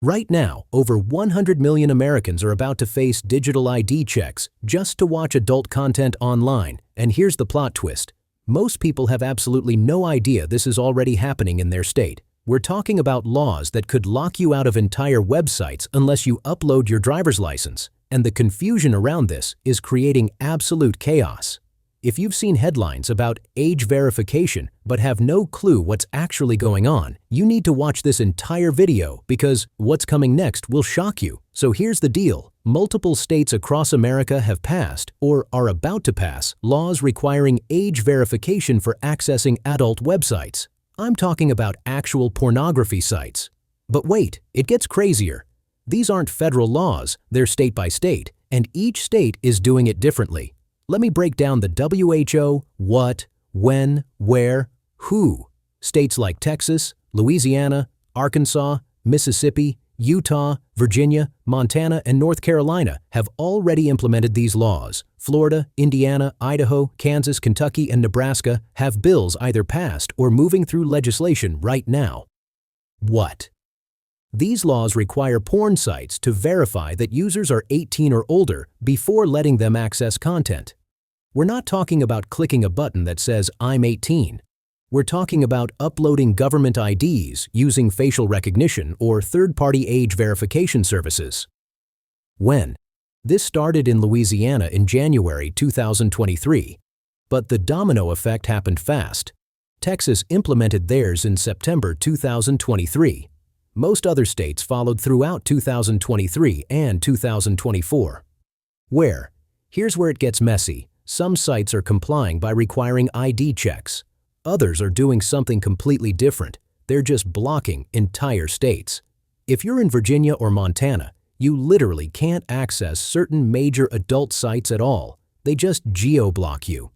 Right now, over 100 million Americans are about to face digital ID checks just to watch adult content online, and here's the plot twist. Most people have absolutely no idea this is already happening in their state. We're talking about laws that could lock you out of entire websites unless you upload your driver's license, and the confusion around this is creating absolute chaos. If you've seen headlines about age verification but have no clue what's actually going on, you need to watch this entire video because what's coming next will shock you. So here's the deal. Multiple states across America have passed, or are about to pass, laws requiring age verification for accessing adult websites. I'm talking about actual pornography sites. But wait, it gets crazier. These aren't federal laws, they're state by state, and each state is doing it differently. Let me break down the WHO, what, when, where, who. States like Texas, Louisiana, Arkansas, Mississippi, Utah, Virginia, Montana, and North Carolina have already implemented these laws. Florida, Indiana, Idaho, Kansas, Kentucky, and Nebraska have bills either passed or moving through legislation right now. What? These laws require porn sites to verify that users are 18 or older before letting them access content. We're not talking about clicking a button that says, "I'm 18." We're talking about uploading government IDs using facial recognition or third-party age verification services. When? This started in Louisiana in January 2023, but the domino effect happened fast. Texas implemented theirs in September 2023. Most other states followed throughout 2023 and 2024. Where? Here's where it gets messy. Some sites are complying by requiring ID checks. Others are doing something completely different. They're just blocking entire states. If you're in Virginia or Montana, you literally can't access certain major adult sites at all. They just geo-block you.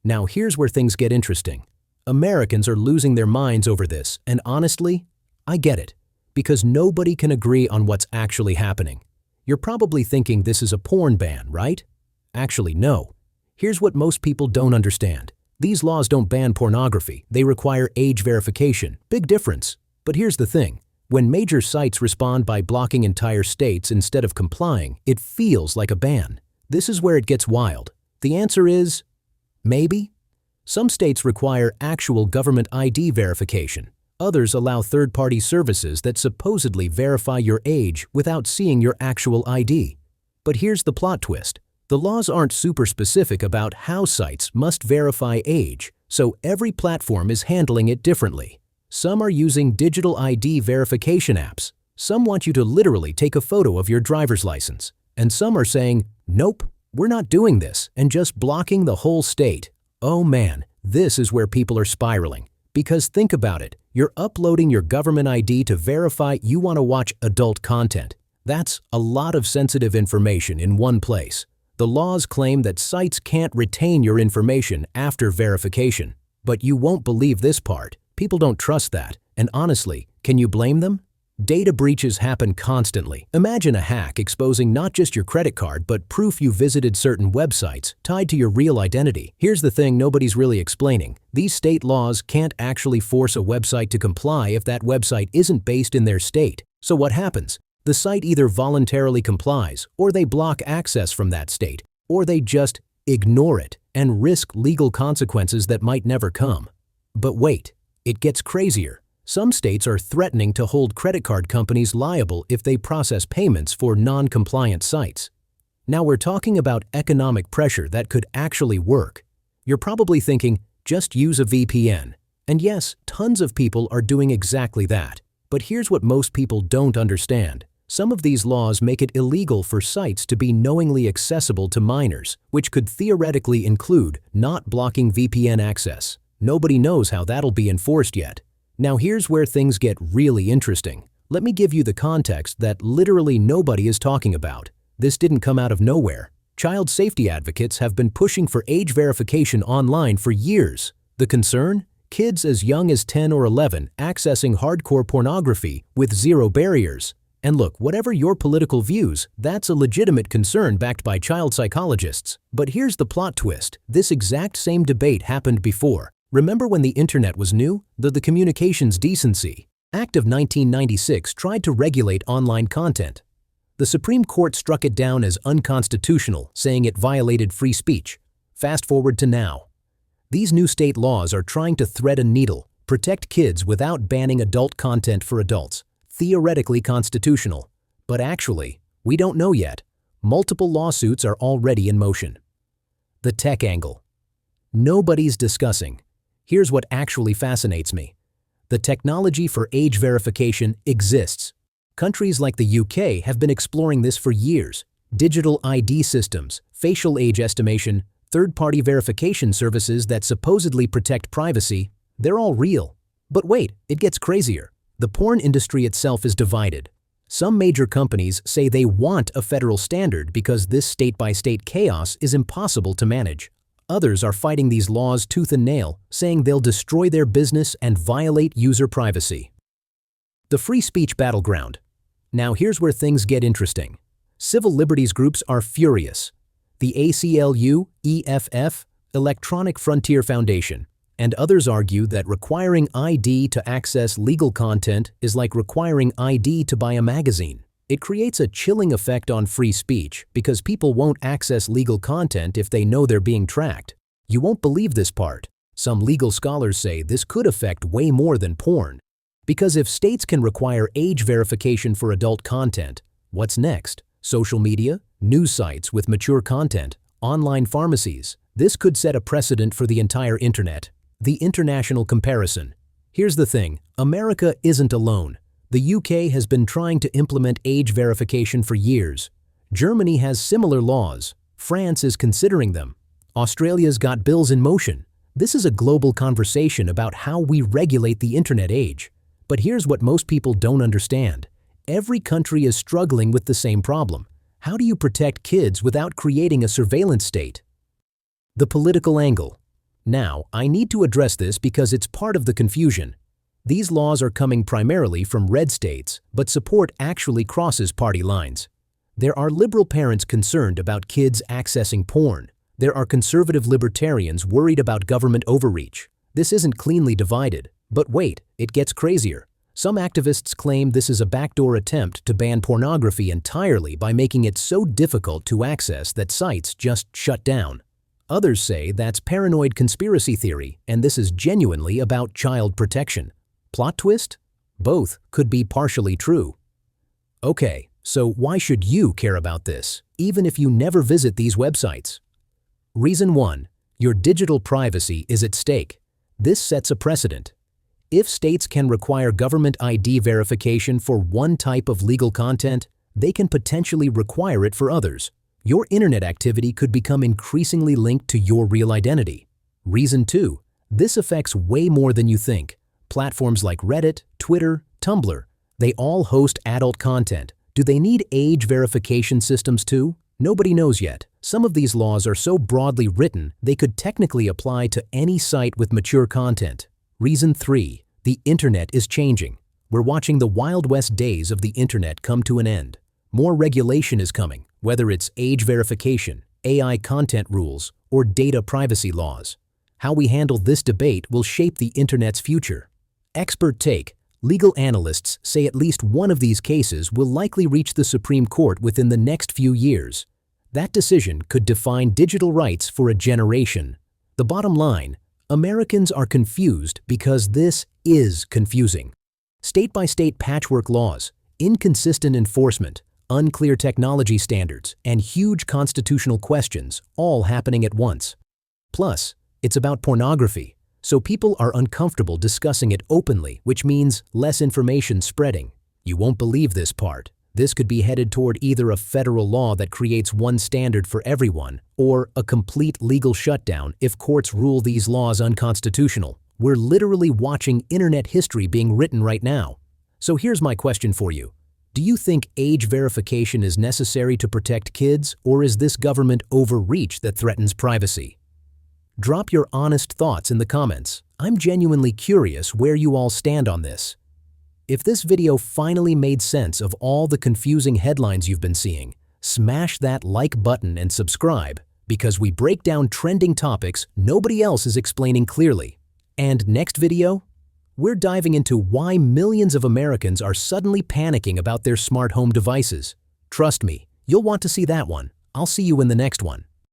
Now here's where things get interesting. Americans are losing their minds over this, and honestly, I get it, because nobody can agree on what's actually happening. You're probably thinking this is a porn ban, right? Actually, no. Here's what most people don't understand. These laws don't ban pornography, they require age verification. Big difference. But here's the thing. When major sites respond by blocking entire states instead of complying, it feels like a ban. This is where it gets wild. The answer is maybe. Some states require actual government ID verification. Others allow third-party services that supposedly verify your age without seeing your actual ID. But here's the plot twist. The laws aren't super specific about how sites must verify age, so every platform is handling it differently. Some are using digital ID verification apps. Some want you to literally take a photo of your driver's license. And some are saying, nope, we're not doing this, and just blocking the whole state. Oh man, this is where people are spiraling. Because think about it, you're uploading your government ID to verify you want to watch adult content. That's a lot of sensitive information in one place. The laws claim that sites can't retain your information after verification. But you won't believe this part. People don't trust that. And honestly, can you blame them? Data breaches happen constantly. Imagine a hack exposing not just your credit card, but proof you visited certain websites tied to your real identity. Here's the thing nobody's really explaining. These state laws can't actually force a website to comply if that website isn't based in their state. So what happens? The site either voluntarily complies, or they block access from that state, or they just ignore it and risk legal consequences that might never come. But wait, it gets crazier. Some states are threatening to hold credit card companies liable if they process payments for non-compliant sites. Now we're talking about economic pressure that could actually work. You're probably thinking, just use a VPN. And yes, tons of people are doing exactly that. But here's what most people don't understand. Some of these laws make it illegal for sites to be knowingly accessible to minors, which could theoretically include not blocking VPN access. Nobody knows how that'll be enforced yet. Now here's where things get really interesting. Let me give you the context that literally nobody is talking about. This didn't come out of nowhere. Child safety advocates have been pushing for age verification online for years. The concern? Kids as young as 10 or 11 accessing hardcore pornography with zero barriers. And look, whatever your political views, that's a legitimate concern backed by child psychologists. But here's the plot twist. This exact same debate happened before. Remember when the internet was new? The communications decency. Act of 1996 tried to regulate online content. The Supreme Court struck it down as unconstitutional, saying it violated free speech. Fast forward to now. These new state laws are trying to thread a needle, protect kids without banning adult content for adults. Theoretically constitutional, but actually, we don't know yet. Multiple lawsuits are already in motion. The tech angle. Nobody's discussing. Here's what actually fascinates me. The technology for age verification exists. Countries like the UK have been exploring this for years. Digital ID systems, facial age estimation, third-party verification services that supposedly protect privacy, they're all real. But wait, it gets crazier. The porn industry itself is divided. Some major companies say they want a federal standard because this state-by-state chaos is impossible to manage. Others are fighting these laws tooth and nail, saying they'll destroy their business and violate user privacy. The free speech battleground. Now here's where things get interesting. Civil liberties groups are furious. The ACLU, EFF, Electronic Frontier Foundation, and others argue that requiring ID to access legal content is like requiring ID to buy a magazine. It creates a chilling effect on free speech because people won't access legal content if they know they're being tracked. You won't believe this part. Some legal scholars say this could affect way more than porn. Because if states can require age verification for adult content, what's next? Social media, news sites with mature content, online pharmacies. This could set a precedent for the entire internet. The international comparison. Here's the thing, America isn't alone. The UK has been trying to implement age verification for years. Germany has similar laws. France is considering them. Australia's got bills in motion. This is a global conversation about how we regulate the internet age. But here's what most people don't understand. Every country is struggling with the same problem. How do you protect kids without creating a surveillance state? The political angle. Now, I need to address this because it's part of the confusion. These laws are coming primarily from red states, but support actually crosses party lines. There are liberal parents concerned about kids accessing porn. There are conservative libertarians worried about government overreach. This isn't cleanly divided. But wait, it gets crazier. Some activists claim this is a backdoor attempt to ban pornography entirely by making it so difficult to access that sites just shut down. Others say that's paranoid conspiracy theory, and this is genuinely about child protection. Plot twist? Both could be partially true. Okay, so why should you care about this, even if you never visit these websites? Reason 1. Your digital privacy is at stake. This sets a precedent. If states can require government ID verification for one type of legal content, they can potentially require it for others. Your internet activity could become increasingly linked to your real identity. Reason 2. This affects way more than you think. Platforms like Reddit, Twitter, Tumblr, they all host adult content. Do they need age verification systems too? Nobody knows yet. Some of these laws are so broadly written, they could technically apply to any site with mature content. Reason 3. The internet is changing. We're watching the Wild West days of the internet come to an end. More regulation is coming, whether it's age verification, AI content rules, or data privacy laws. How we handle this debate will shape the internet's future. Expert take. Legal analysts say at least one of these cases will likely reach the Supreme Court within the next few years. That decision could define digital rights for a generation. The bottom line, Americans are confused because this is confusing. State-by-state patchwork laws, inconsistent enforcement, unclear technology standards, and huge constitutional questions all happening at once. Plus, it's about pornography. So people are uncomfortable discussing it openly, which means less information spreading. You won't believe this part. This could be headed toward either a federal law that creates one standard for everyone, or a complete legal shutdown if courts rule these laws unconstitutional. We're literally watching internet history being written right now. So here's my question for you. Do you think age verification is necessary to protect kids, or is this government overreach that threatens privacy? Drop your honest thoughts in the comments. I'm genuinely curious where you all stand on this. If this video finally made sense of all the confusing headlines you've been seeing, smash that like button and subscribe, because we break down trending topics nobody else is explaining clearly. And next video? we're diving into why millions of Americans are suddenly panicking about their smart home devices. Trust me, you'll want to see that one. I'll see you in the next one.